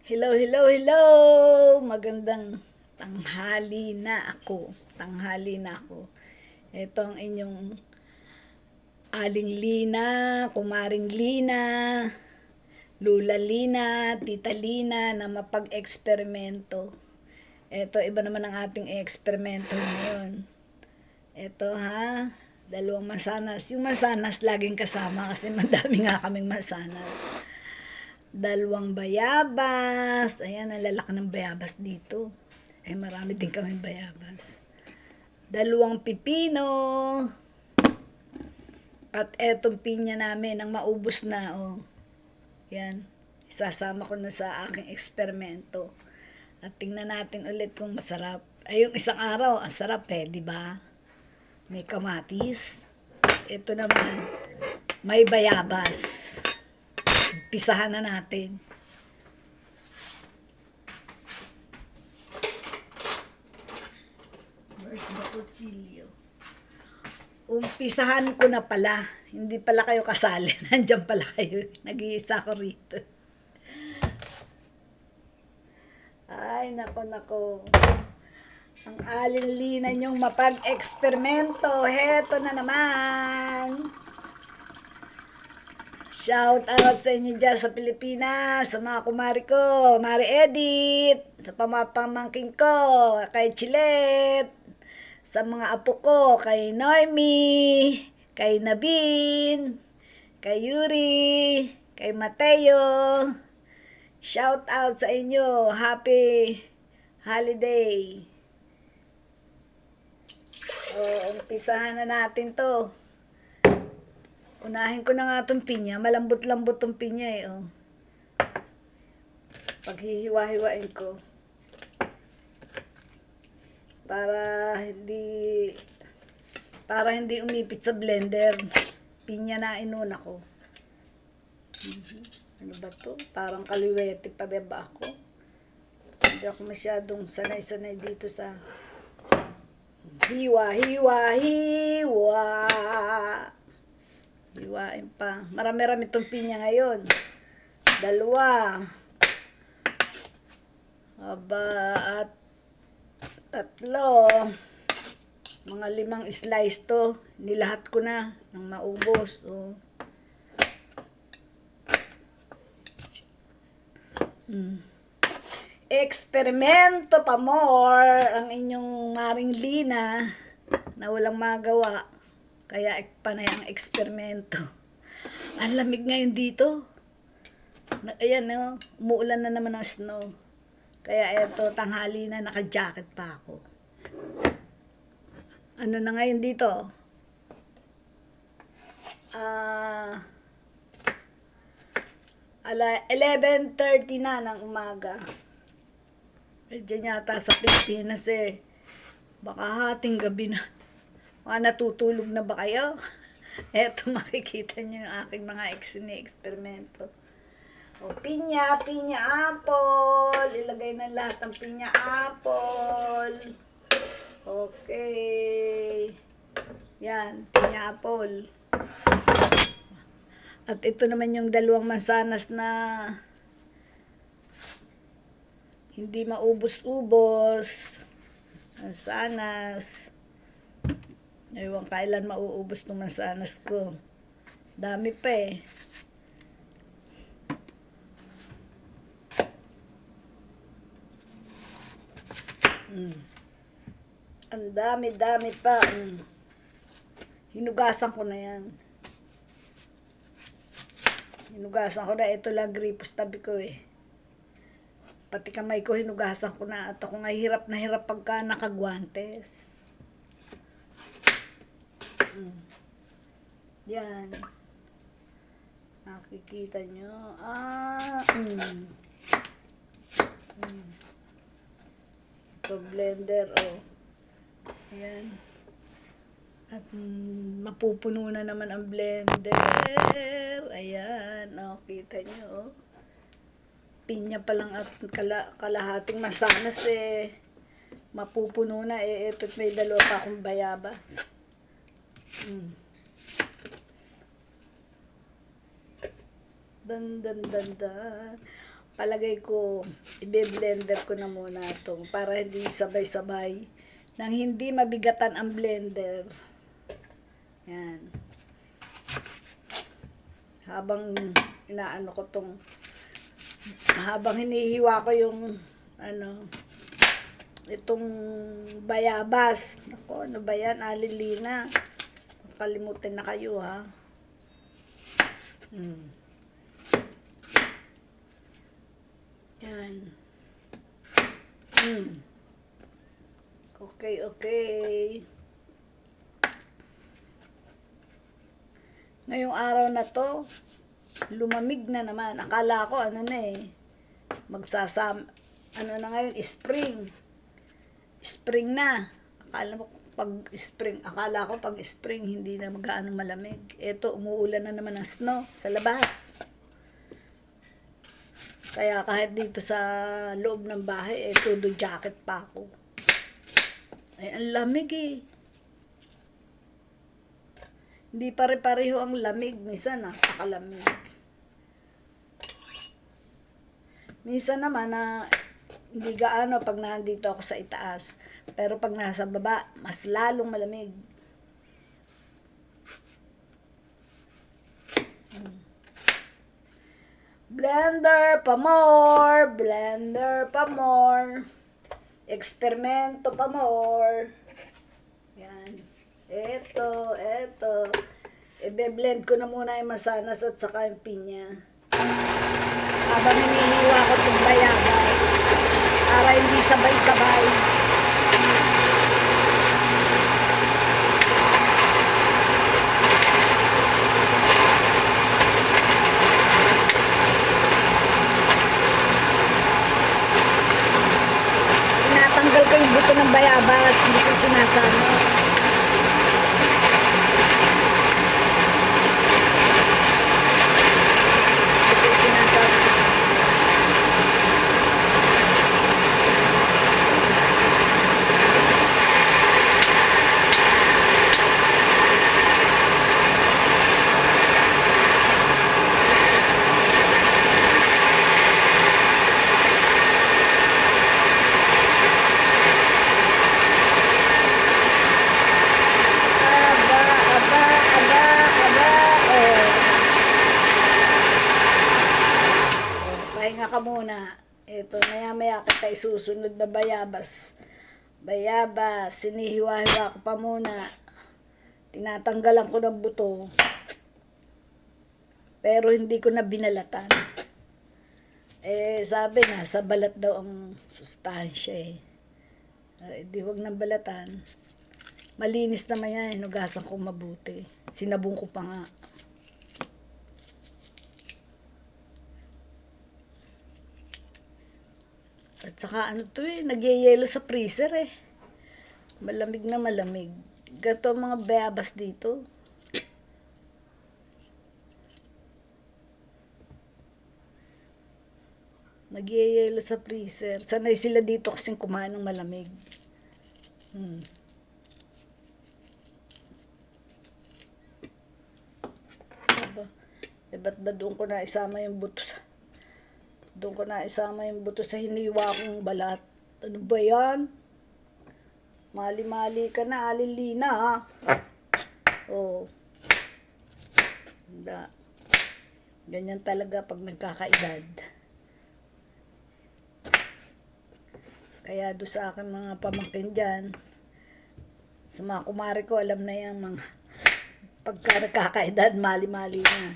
Hello, hello, hello! Magandang tanghali na ako. Tanghali na ako. Ito ang inyong Aling Lina, Kumaring Lina, Lula Lina, Tita Lina na mapag-eksperimento. Ito, iba naman ang ating eksperimento ngayon. Ito ha, dalawang mansanas. Yung mansanas laging kasama kasi madami nga kaming mansanas. Dalawang bayabas. Ayan, ang lalaki ng bayabas dito. Ay, marami din kami bayabas. Dalawang pipino. At etong pinya namin, ang maubos na, oh. Yan. Isasama ko na sa aking eksperimento. At tingnan natin ulit kung masarap. Ay, yung isang araw, ang sarap di ba? May kamatis. Ito naman, may bayabas. Pisahan na natin. Where's the kutsilyo? Umpisahan ko na pala. Hindi pala kayo kasali. Nandyan pala kayo. Nag-iisa ko rito. Ay, nako. Ang alinlina nyong mapag-eksperimento. Heto na naman. Shout out sa inyo dyan sa Pilipinas, sa mga kumari ko, Mari Edith, sa pamangking ko, kay Chilet, sa mga apo ko, kay Noemi, kay Nabin, kay Yuri, kay Mateo. Shout out sa inyo, happy holiday. Umpisahan na natin to. Unahin ko na nga itong pinya. Malambot-lambot itong pinya oh. Paghihiwa-hiwain ko. Para hindi umipit sa blender. Pinya na inuna ko. Ano ba to? Parang kaliwete pa ba ako? Hindi ako masyadong sanay-sanay dito sa hiwa. Hiwain pa. Marami-rami itong pinya ngayon. 2. At 3. Mga 5 slice to. Nilahat ko na nang maubos. Eksperimento pa more ang inyong Maring Lina na walang magawa. Kaya panay ang eksperimento. Ang lamig ngayon dito. Ayan, umuulan na naman ng snow. Kaya eto, tanghali na, naka-jacket pa ako. Ano na ngayon dito? 11:30 na ng umaga. Diyan yata sa Pilipinas baka hating gabi na. Natutulog na ba kayo? Eto, makikita nyo yung aking mga eksperimento. Pinya, apple. Ilagay na lahat ng pinya, apple. Okay. Yan, pinya, apple. At ito naman yung 2 mansanas na hindi maubos-ubos. Mansanas. Ewan kailan mauubos ng mansanas ko. Dami pa Ang dami pa. Hinugasan ko na yan. Ito lang gripos tabi ko Pati kamay ko hinugasan ko na. At ako nga hirap na hirap pagka nakagwantes. Yan. Nakikita nyo. Ito blender, Ayan. At mapupuno na naman ang blender. Ayan. Kita nyo, Pinya pa lang at kalahating mansanas mapupuno na. Ito't may 2 pa akong bayabas. Dan. palagay ko, i-blender ko na muna ito para hindi sabay-sabay nang hindi mabigatan ang blender. Yan. Habang inaano ko tong, habang hinihiwa ko yung itong bayabas. Ako, ano ba yan? Alilina. Kalimutin na kayo, ha? Yan. Okay. Ngayong araw na to, lumamig na naman. Akala ko, ano na na ngayon, spring na. Akala ko pag spring hindi na magaano malamig. Eto, umuulan na naman ng snow sa labas. Kaya kahit dito sa loob ng bahay, todo jacket pa ako. Ay, ang lamig Hindi pare-pareho ang lamig. Minsan, napakalamig. Minsan naman hindi gaano pag nandito ako sa itaas. Pero pag nasa baba, mas lalong malamig. Blender pa more. Eksperimento pa more. Yan. Eto. Ibe-blend ko na muna yung masanas at saka yung pinya. Habang hinihiwa ko itong bayabas para hindi sabay-sabay. Tinatanggal ko yung buto ng bayabas, hindi ko sinasama. Pahinga ka muna. Ito, maya-maya kita isusunod na bayabas. Sinihiwa-hiwa ko pa muna. Tinatanggalan ko ng buto. Pero hindi ko na binalatan. Sabi na, sa balat daw ang sustansya di wag nang balatan. Malinis naman yan, hinugasan ko mabuti. Sinabong ko pa nga. At saka nagyayelo sa freezer Malamig na malamig. Gato mga bayabas dito. Nagyayelo sa freezer. Sanay sila dito kasing kumain ng malamig. Ba't ba doon ko na isama yung buto sa hiniwa kong balat? Ano ba yan? Mali-mali ka na, alilina ha. Ganyan talaga pag nagkakaedad. Kaya doon sa akin mga pamangkin dyan, sa mga kumari ko, alam na yan mga pagka nagkakaedad, mali-mali na.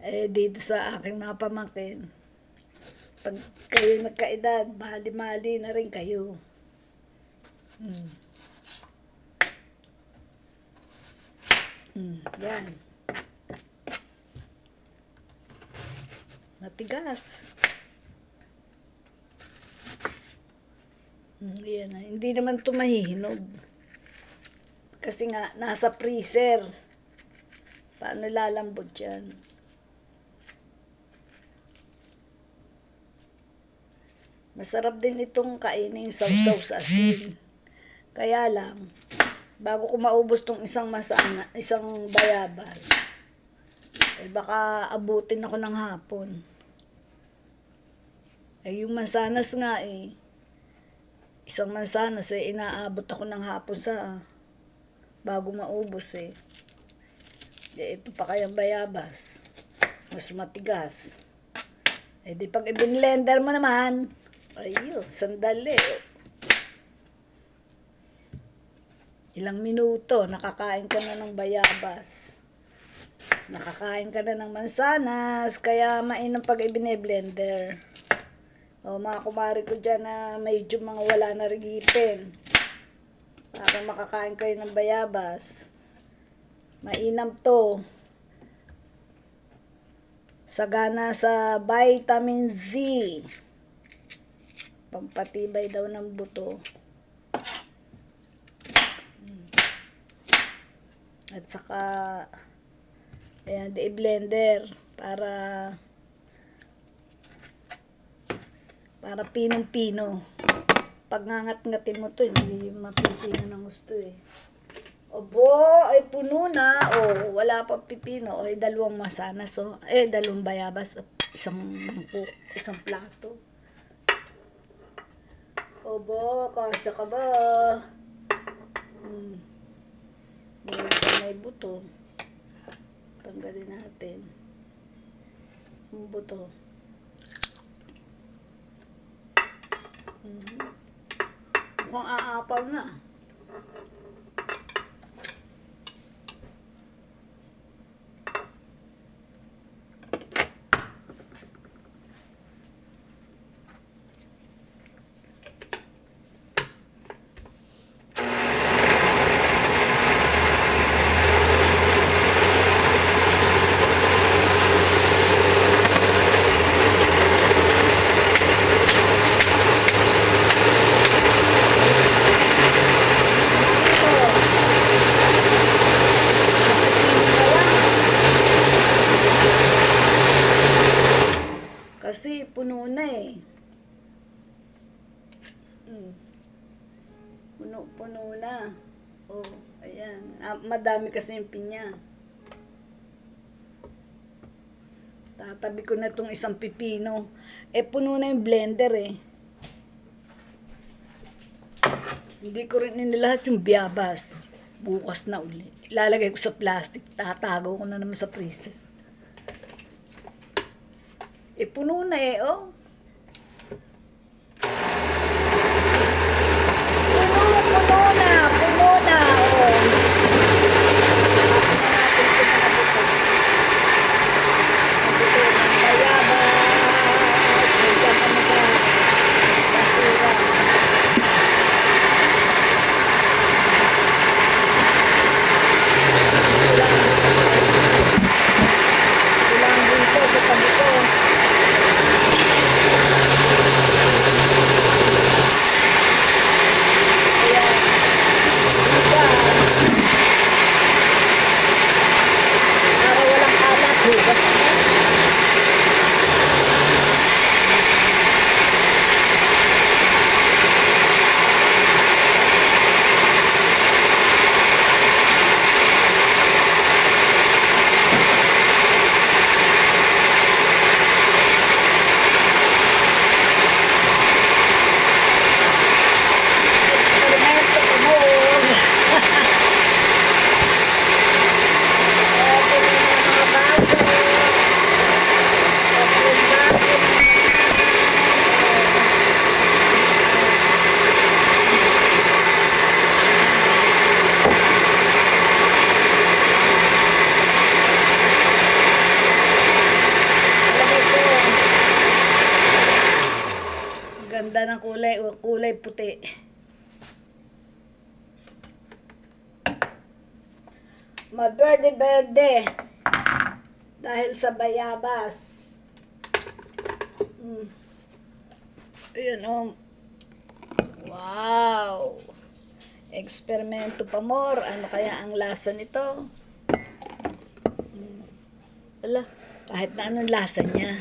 Dito sa aking mga pamangkin, pag kayo nagkaedad, mali-mali na rin kayo. Yan. Matigas. Yan. Hindi naman ito mahihinog. Kasi nga, nasa freezer. Paano lalambot yan? Masarap din itong kainin sausaw sa asin. Kaya lang, bago ko maubos tong isang bayabas, Eh baka abutin ako ng hapon. Eh yung mansanas nga eh. Isang mansanas eh inaabot ako ng hapon sa bago maubos eh. Eh ito pa kayang bayabas. Mas matigas. Eh di pag i-blender mo naman, ayun, sandali. Ilang minuto, nakakain ka na ng bayabas. Nakakain ka na ng mansanas, kaya mainam pag i-blender. O mga kumari ko dyan na medyo mga wala na rigipin. Para makakain kayo ng bayabas. Mainam to. Sagana sa vitamin Z. Pampatibay daw ng buto. At saka, ayan, i-blender para pinong-pino. Pag ngangat-ngatin mo to, hindi mapipino ng gusto eh. Obo, ay puno na. O, wala pa pipino. O, ay dalawang masanas. O, ay dalawang bayabas. Isang plato. Obo, kasya ka ba? May buto. Tanggalin natin. Yung buto. Mukhang aapaw na. Kasi puno na eh. Puno na. Oh, ayan. Madami kasi yung pinya. Tatabi ko na itong isang pipino. Eh, puno na yung blender eh. Hindi ko rin inilahat yung biyabas. Bukas na uli. Ilalagay ko sa plastic. Tatago ko na naman sa freezer. Eh, puno na eh, oh. Puno na, oh. Ganda ng kulay puti. Maberde-berde. Dahil sa bayabas. Ayan, oh. Wow. Eksperimento pa more. Ano kaya ang lasa nito? Ala, kahit na anong lasa niya.